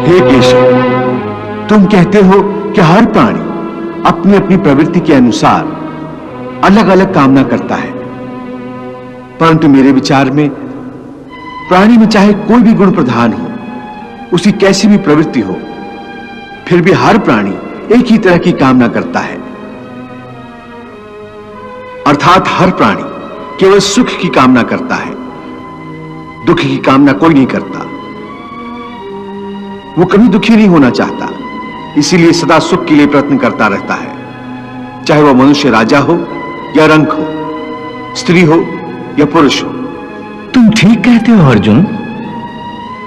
हे केशव, तुम कहते हो कि हर प्राणी अपनी अपनी प्रवृत्ति के अनुसार अलग अलग कामना करता है, परंतु मेरे विचार में प्राणी में चाहे कोई भी गुण प्रधान हो, उसकी कैसी भी प्रवृत्ति हो, फिर भी हर प्राणी एक ही तरह की कामना करता है। अर्थात हर प्राणी केवल सुख की कामना करता है, दुख की कामना कोई नहीं करता। वो कभी दुखी नहीं होना चाहता, इसीलिए सदा सुख के लिए प्रयत्न करता रहता है, चाहे वह मनुष्य राजा हो या रंक हो, स्त्री हो या पुरुष हो। तुम ठीक कहते हो अर्जुन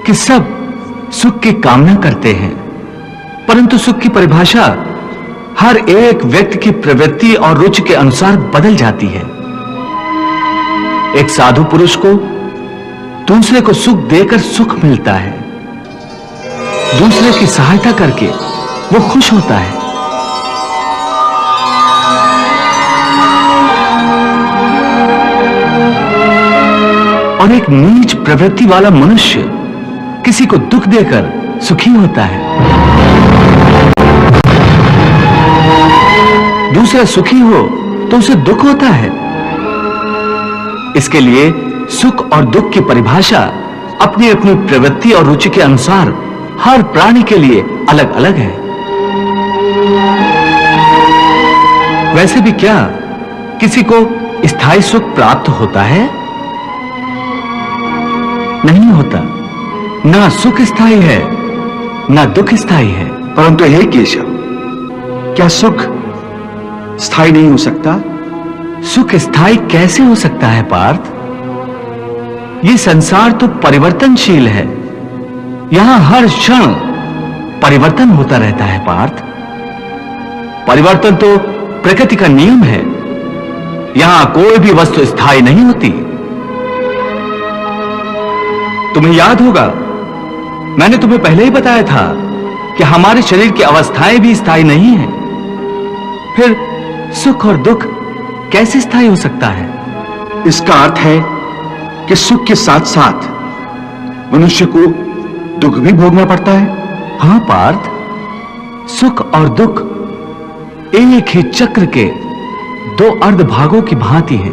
कि सब सुख की कामना करते हैं, परंतु सुख की परिभाषा हर एक व्यक्ति की प्रवृत्ति और रुचि के अनुसार बदल जाती है। एक साधु पुरुष को दूसरे को सुख देकर सुख मिलता है, दूसरे की सहायता करके वो खुश होता है। और एक नीच प्रवृत्ति वाला मनुष्य किसी को दुख देकर सुखी होता है। दूसरा सुखी हो तो उसे दुख होता है। इसके लिए सुख और दुख की परिभाषा अपनी अपनी प्रवृत्ति और रुचि के अनुसार हर प्राणी के लिए अलग अलग है। वैसे भी क्या किसी को स्थायी सुख प्राप्त होता है? नहीं होता। ना सुख स्थायी है, ना दुख स्थायी है। परंतु हे केशव, क्या सुख स्थायी नहीं हो सकता? सुख स्थायी कैसे हो सकता है पार्थ? ये संसार तो परिवर्तनशील है। यहां हर क्षण परिवर्तन होता रहता है पार्थ। परिवर्तन तो प्रकृति का नियम है। यहां कोई भी वस्तु स्थायी नहीं होती। तुम्हें याद होगा, मैंने तुम्हें पहले ही बताया था कि हमारे शरीर की अवस्थाएं भी स्थायी नहीं हैं। फिर सुख और दुख कैसे स्थायी हो सकता है? इसका अर्थ है कि सुख के साथ साथ मनुष्य को दुख भी भोगना पड़ता है। हां पार्थ, सुख और दुख एक ही चक्र के दो अर्ध भागों की भांति है।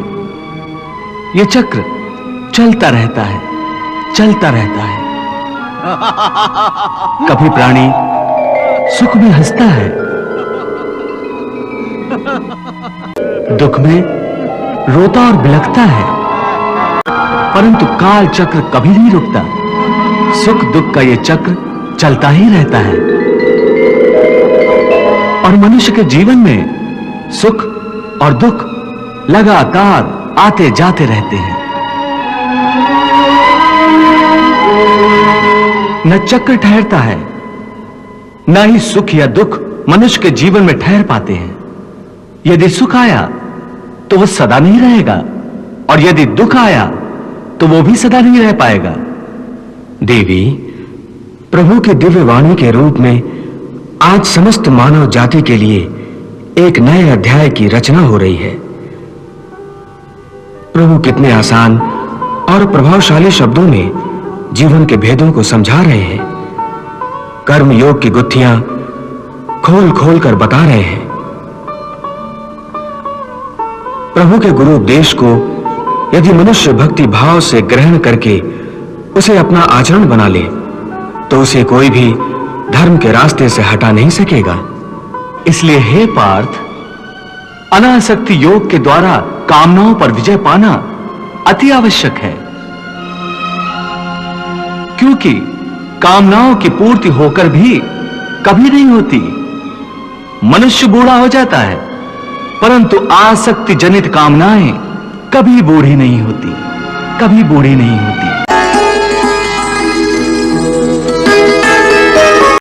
यह चक्र चलता रहता है, चलता रहता है। कभी प्राणी सुख में हंसता है, दुख में रोता और बिलखता है, परंतु काल चक्र कभी नहीं रुकता। सुख दुख का यह चक्र चलता ही रहता है। और मनुष्य के जीवन में सुख और दुख लगातार आते जाते रहते हैं। न चक्र ठहरता है, न ही सुख या दुख मनुष्य के जीवन में ठहर पाते हैं। यदि सुख आया तो वह सदा नहीं रहेगा, और यदि दुख आया तो वो भी सदा नहीं रह पाएगा। देवी, प्रभु की दिव्य वाणी के रूप में आज समस्त मानव जाति के लिए एक नए अध्याय की रचना हो रही है। प्रभु कितने आसान और प्रभावशाली शब्दों में जीवन के भेदों को समझा रहे हैं। कर्म योग की गुत्थियां खोल खोल कर बता रहे हैं। प्रभु के गुरु उपदेश को यदि मनुष्य भक्ति भाव से ग्रहण करके उसे अपना आचरण बना ले, तो उसे कोई भी धर्म के रास्ते से हटा नहीं सकेगा। इसलिए हे पार्थ, अनासक्ति योग के द्वारा कामनाओं पर विजय पाना अति आवश्यक है। क्योंकि कामनाओं की पूर्ति होकर भी कभी नहीं होती। मनुष्य बूढ़ा हो जाता है, परंतु आसक्ति जनित कामनाएं कभी बूढ़ी नहीं होती, कभी बूढ़ी नहीं होती।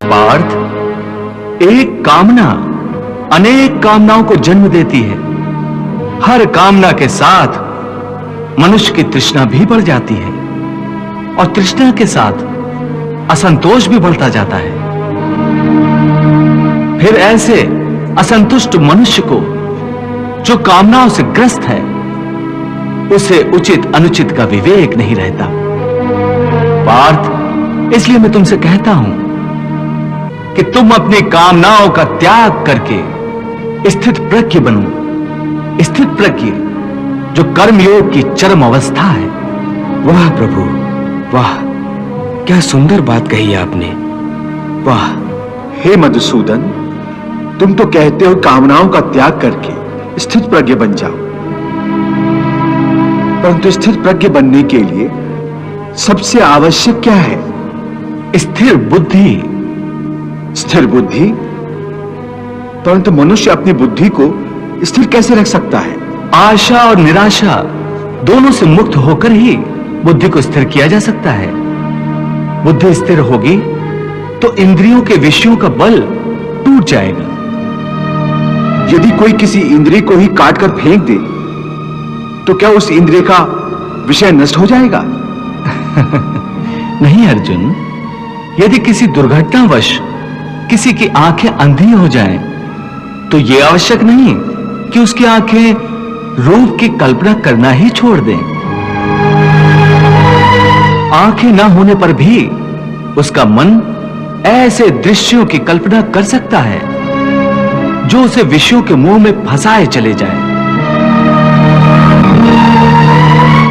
पार्थ, एक कामना अनेक कामनाओं को जन्म देती है। हर कामना के साथ मनुष्य की तृष्णा भी बढ़ जाती है, और तृष्णा के साथ असंतोष भी बढ़ता जाता है। फिर ऐसे असंतुष्ट मनुष्य को, जो कामनाओं से ग्रस्त है, उसे उचित अनुचित का विवेक नहीं रहता। पार्थ, इसलिए मैं तुमसे कहता हूं कि तुम अपनी कामनाओं का त्याग करके स्थित प्रज्ञ बनो। स्थित प्रज्ञ जो कर्मयोग की चरम अवस्था है। वाह प्रभु, वाह, क्या सुंदर बात कही आपने। वाह। हे मधुसूदन, तुम तो कहते हो कामनाओं का त्याग करके स्थित प्रज्ञ बन जाओ, परंतु स्थिर प्रज्ञ बनने के लिए सबसे आवश्यक क्या है? स्थिर बुद्धि। स्थिर बुद्धि? परंतु मनुष्य अपनी बुद्धि को स्थिर कैसे रख सकता है? आशा और निराशा दोनों से मुक्त होकर ही बुद्धि को स्थिर किया जा सकता है। बुद्धि स्थिर होगी तो इंद्रियों के विषयों का बल टूट जाएगा। यदि कोई किसी इंद्रिय को ही काट कर फेंक दे तो क्या उस इंद्रिय का विषय नष्ट हो जाएगा? नहीं अर्जुन, यदि किसी दुर्घटनावश किसी की आंखें अंधी हो जाएं, तो यह आवश्यक नहीं कि उसकी आंखें रूप की कल्पना करना ही छोड़ दें। आंखें ना होने पर भी उसका मन ऐसे दृश्यों की कल्पना कर सकता है जो उसे विषयों के मुंह में फंसाए चले जाए।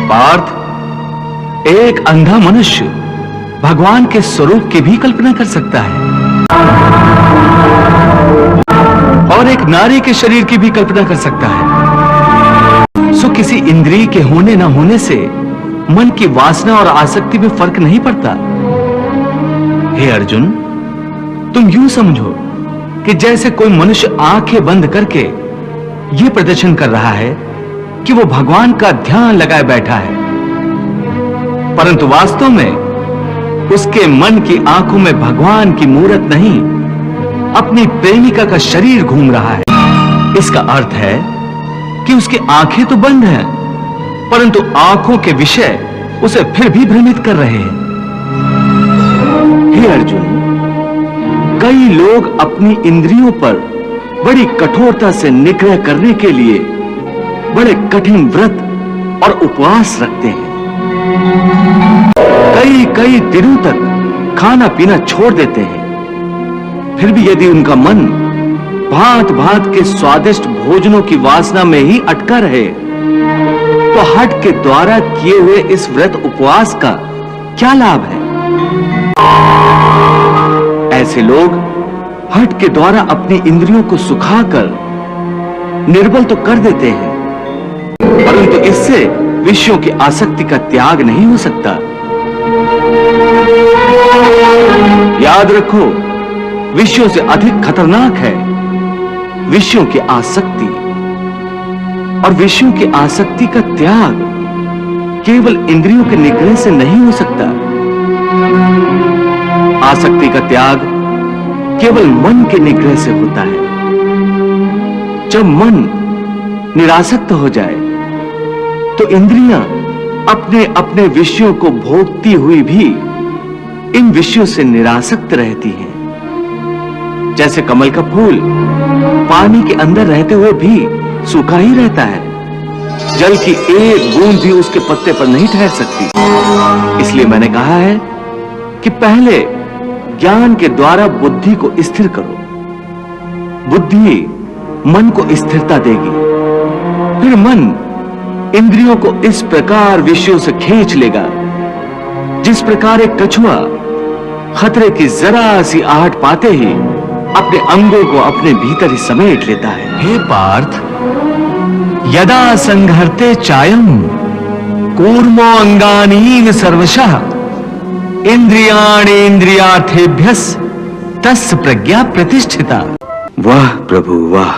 पार्थ, एक अंधा मनुष्य भगवान के स्वरूप की भी कल्पना कर सकता है और एक नारी के शरीर की भी कल्पना कर सकता है। सो किसी इंद्रिय के होने ना होने से मन की वासना और आसक्ति में फर्क नहीं पड़ता। हे अर्जुन, तुम यूं समझो कि जैसे कोई मनुष्य आंखें बंद करके यह प्रदर्शन कर रहा है कि वो भगवान का ध्यान लगाए बैठा है, परंतु वास्तव में उसके मन की आंखों में भगवान की मूरत नहीं, अपनी प्रेमिका का शरीर घूम रहा है। इसका अर्थ है कि उसकी आंखें तो बंद हैं, परंतु आंखों के विषय उसे फिर भी भ्रमित कर रहे हैं। हे अर्जुन, कई लोग अपनी इंद्रियों पर बड़ी कठोरता से निग्रह करने के लिए बड़े कठिन व्रत और उपवास रखते हैं। कई कई दिनों तक खाना पीना छोड़ देते हैं, फिर भी यदि उनका मन भांत भांत के स्वादिष्ट भोजनों की वासना में ही अटका रहे, तो हठ के द्वारा किए हुए इस व्रत उपवास का क्या लाभ है? ऐसे लोग हठ के द्वारा अपनी इंद्रियों को सुखाकर निर्बल तो कर देते हैं, परंतु इससे विषयों की आसक्ति का त्याग नहीं हो सकता। याद रखो, विषयों से अधिक खतरनाक है विषयों की आसक्ति, और विषयों की आसक्ति का त्याग केवल इंद्रियों के निग्रह से नहीं हो सकता। आसक्ति का त्याग केवल मन के निग्रह से होता है। जब मन निरासक्त हो जाए तो इंद्रियां अपने अपने विषयों को भोगती हुई भी इन विषयों से निरासक्त रहती हैं। जैसे कमल का फूल पानी के अंदर रहते हुए भी सूखा ही रहता है, जल की एक बूंद भी उसके पत्ते पर नहीं ठहर सकती। इसलिए मैंने कहा है कि पहले ज्ञान के द्वारा बुद्धि को स्थिर करो। बुद्धि मन को स्थिरता देगी, फिर मन इंद्रियों को इस प्रकार विषयों से खींच लेगा जिस प्रकार एक कछुआ खतरे की जरा सी आहट पाते ही अपने अंगों को अपने भीतर ही समेट लेता है। हे पार्थ, यदा संघर्ते चायम कूर्मो अंगानीन सर्वशः इंद्रियाणि इंद्रियार्थेभ्यस् तस्य प्रज्ञा प्रतिष्ठिता। वाह प्रभु, वाह।